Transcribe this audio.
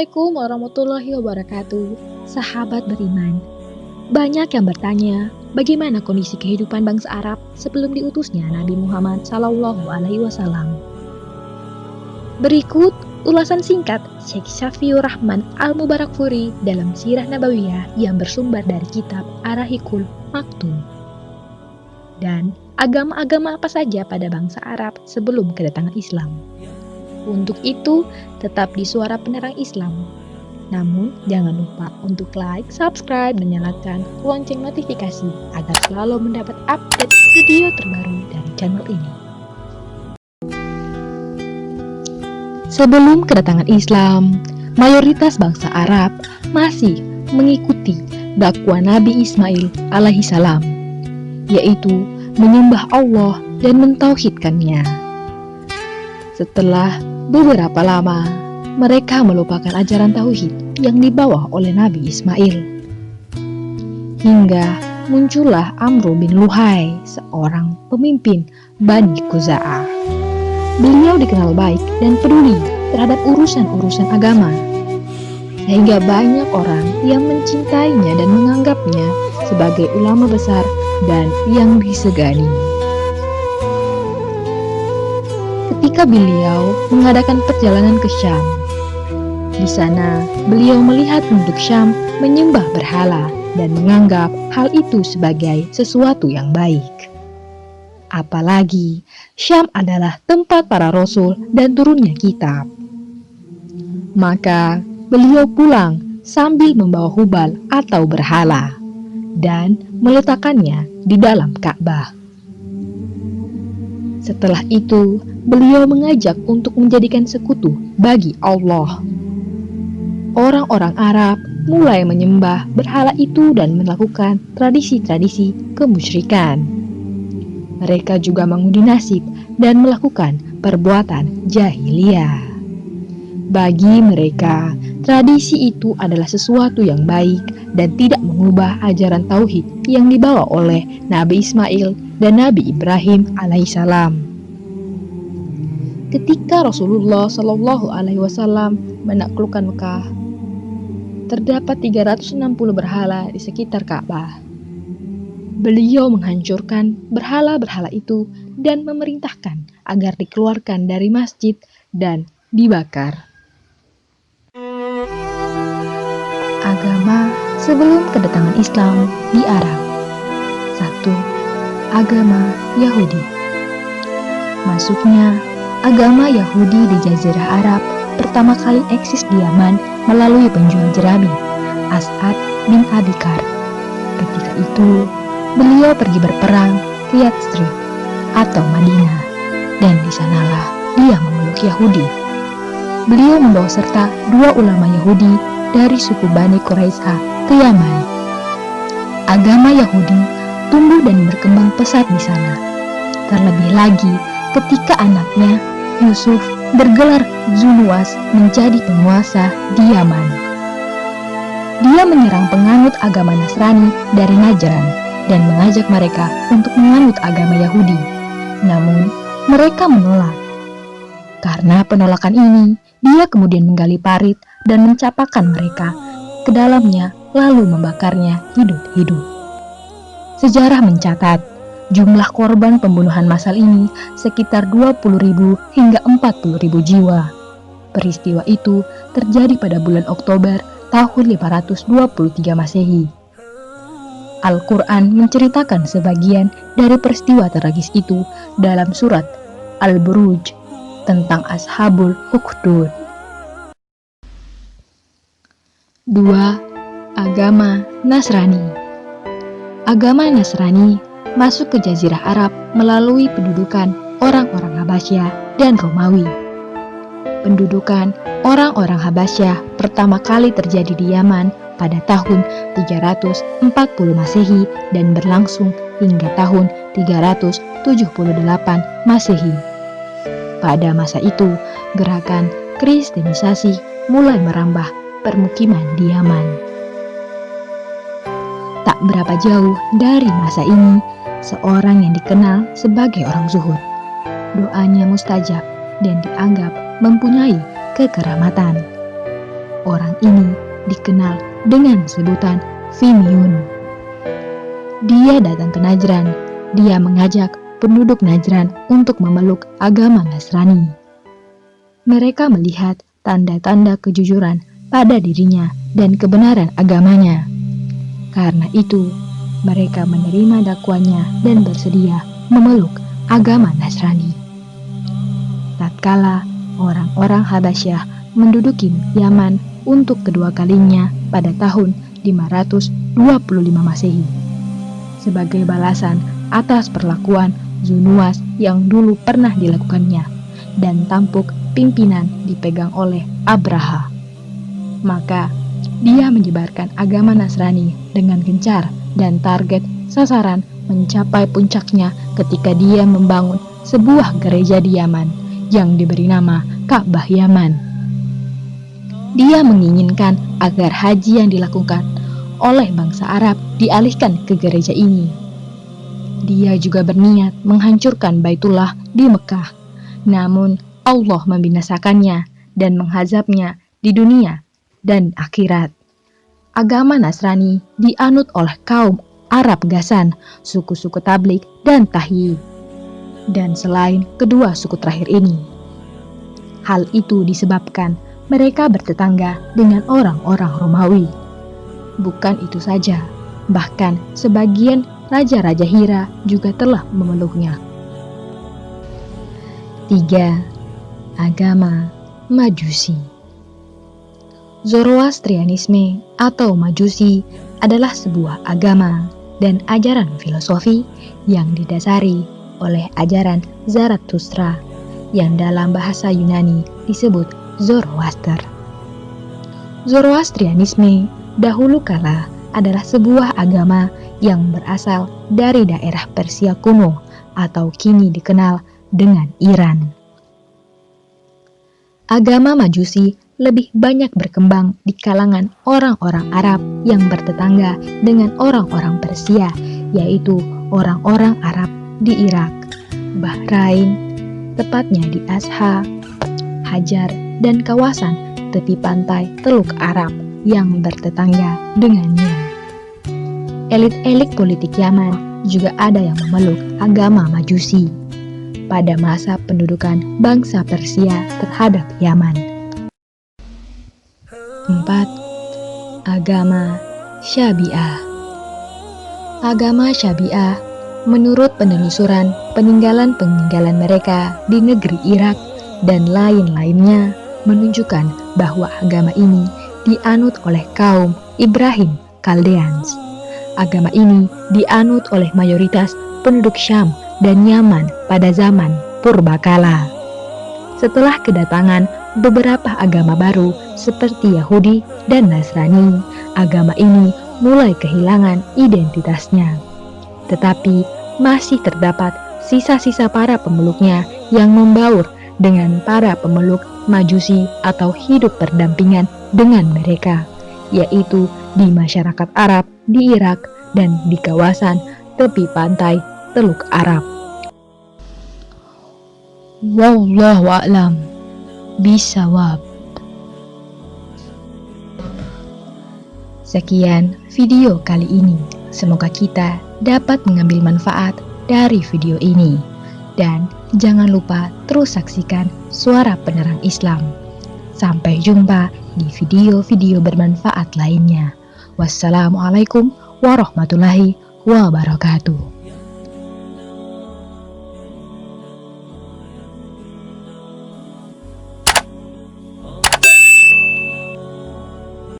Assalamualaikum warahmatullahi wabarakatuh. Sahabat beriman, banyak yang bertanya, bagaimana kondisi kehidupan bangsa Arab sebelum diutusnya Nabi Muhammad SAW. Berikut ulasan singkat Syekh Syafiur Rahman Al-Mubarakfuri dalam Sirah Nabawiyah yang bersumber dari kitab Ar-Rahiqul Maktum. Dan agama-agama apa saja pada bangsa Arab sebelum kedatangan Islam. Untuk itu, tetap di Suara Penerang Islam. Namun, jangan lupa untuk like, subscribe, dan nyalakan lonceng notifikasi agar selalu mendapat update video terbaru dari channel ini. Sebelum kedatangan Islam, mayoritas bangsa Arab masih mengikuti dakwah Nabi Ismail alaihi salam, yaitu menyembah Allah dan mentauhidkannya. Setelah beberapa lama, mereka melupakan ajaran tauhid yang dibawa oleh Nabi Ismail. Hingga muncullah Amr bin Luhai, seorang pemimpin Bani Khuza'ah. Beliau dikenal baik dan peduli terhadap urusan-urusan agama, sehingga banyak orang yang mencintainya dan menganggapnya sebagai ulama besar dan yang disegani. Ketika beliau mengadakan perjalanan ke Syam, di sana beliau melihat penduduk Syam menyembah berhala dan menganggap hal itu sebagai sesuatu yang baik. Apalagi Syam adalah tempat para rasul dan turunnya kitab. Maka beliau pulang sambil membawa hubal atau berhala dan meletakkannya di dalam Ka'bah. Setelah itu, beliau mengajak untuk menjadikan sekutu bagi Allah. Orang-orang Arab mulai menyembah berhala itu dan melakukan tradisi-tradisi kemusyrikan. Mereka juga mengundi nasib dan melakukan perbuatan jahiliyah. Bagi mereka, tradisi itu adalah sesuatu yang baik dan tidak mengubah ajaran tauhid yang dibawa oleh Nabi Ismail dan Nabi Ibrahim alaihissalam. Ketika Rasulullah SAW menaklukkan Mekah, terdapat 360 berhala di sekitar Ka'bah. Beliau menghancurkan berhala-berhala itu dan memerintahkan agar dikeluarkan dari masjid dan dibakar. Agama sebelum kedatangan Islam di Arab. 1. Agama Yahudi. Masuknya agama Yahudi di Jazirah Arab pertama kali eksis di Yaman melalui penjual jerami, As'ad bin Abikar. Ketika itu, beliau pergi berperang ke Yatsrib atau Madinah, dan di sanalah dia memeluk Yahudi. Beliau membawa serta 2 ulama Yahudi dari suku Bani Quraisyah ke Yaman. Agama Yahudi tumbuh dan berkembang pesat di sana. Terlebih lagi ketika anaknya Yusuf bergelar Zunuwas menjadi penguasa di Yaman. Dia menyerang penganut agama Nasrani dari Najran dan mengajak mereka untuk menganut agama Yahudi. Namun, mereka menolak. Karena penolakan ini, dia kemudian menggali parit dan mencapakan mereka ke dalamnya lalu membakarnya hidup-hidup. Sejarah mencatat, jumlah korban pembunuhan massal ini sekitar 20.000 hingga 40.000 jiwa. Peristiwa itu terjadi pada bulan Oktober tahun 523 Masehi. Al-Quran menceritakan sebagian dari peristiwa tragis itu dalam surat Al-Buruj tentang Ashabul Ukhdud. 2. Agama Nasrani. Agama Nasrani masuk ke Jazirah Arab melalui pendudukan orang-orang Habasyah dan Romawi. Pendudukan orang-orang Habasyah pertama kali terjadi di Yaman pada tahun 340 Masehi dan berlangsung hingga tahun 378 Masehi. Pada masa itu, gerakan Kristenisasi mulai merambah permukiman di Yaman. Tak berapa jauh dari masa ini, seorang yang dikenal sebagai orang zuhud. Doanya mustajab dan dianggap mempunyai kekeramatan. Orang ini dikenal dengan sebutan Fimyun. Dia datang ke Najran. Dia mengajak penduduk Najran untuk memeluk agama Nasrani. Mereka melihat tanda-tanda kejujuran pada dirinya dan kebenaran agamanya. Karena itu, mereka menerima dakwaannya dan bersedia memeluk agama Nasrani. Tatkala orang-orang Habasyah menduduki Yaman untuk kedua kalinya pada tahun 525 Masehi. Sebagai balasan atas perlakuan Zunuwas yang dulu pernah dilakukannya dan tampuk pimpinan dipegang oleh Abraha. Maka dia menyebarkan agama Nasrani dengan gencar dan target sasaran mencapai puncaknya ketika dia membangun sebuah gereja di Yaman yang diberi nama Ka'bah Yaman. Dia menginginkan agar haji yang dilakukan oleh bangsa Arab dialihkan ke gereja ini. Dia juga berniat menghancurkan Baitullah di Mekah, namun Allah membinasakannya dan menghazabnya di dunia dan akhirat. Agama Nasrani dianut oleh kaum Arab Ghassan, suku-suku Tablik dan Tahyi. Dan selain kedua suku terakhir ini, hal itu disebabkan mereka bertetangga dengan orang-orang Romawi. Bukan itu saja, bahkan sebagian raja-raja Hira juga telah memeluknya. 3. Agama Majusi. Zoroastrianisme atau Majusi adalah sebuah agama dan ajaran filosofi yang didasari oleh ajaran Zarathustra yang dalam bahasa Yunani disebut Zoroaster. Zoroastrianisme dahulu kala adalah sebuah agama yang berasal dari daerah Persia kuno atau kini dikenal dengan Iran. Agama Majusi lebih banyak berkembang di kalangan orang-orang Arab yang bertetangga dengan orang-orang Persia, yaitu orang-orang Arab di Irak, Bahrain, tepatnya di Azha, Hajar, dan kawasan tepi pantai Teluk Arab yang bertetangga dengannya. Elit-elit politik Yaman juga ada yang memeluk agama Majusi pada masa pendudukan bangsa Persia terhadap Yaman. 4. Agama Syabi'ah. Agama Syabi'ah menurut penelusuran peninggalan-peninggalan mereka di negeri Irak dan lain-lainnya menunjukkan bahwa agama ini dianut oleh kaum Ibrahim Chaldeans. Agama ini dianut oleh mayoritas penduduk Syam dan Yaman pada zaman purbakala. Setelah kedatangan beberapa agama baru seperti Yahudi dan Nasrani, agama ini mulai kehilangan identitasnya. Tetapi masih terdapat sisa-sisa para pemeluknya yang membaur dengan para pemeluk Majusi atau hidup berdampingan dengan mereka, yaitu di masyarakat Arab di Irak dan di kawasan tepi pantai Teluk Arab. Wallahu a'lam bishawab. Sekian video kali ini. Semoga kita dapat mengambil manfaat dari video ini. Dan jangan lupa terus saksikan Suara Penerang Islam. Sampai jumpa di video-video bermanfaat lainnya. Wassalamualaikum warahmatullahi wabarakatuh.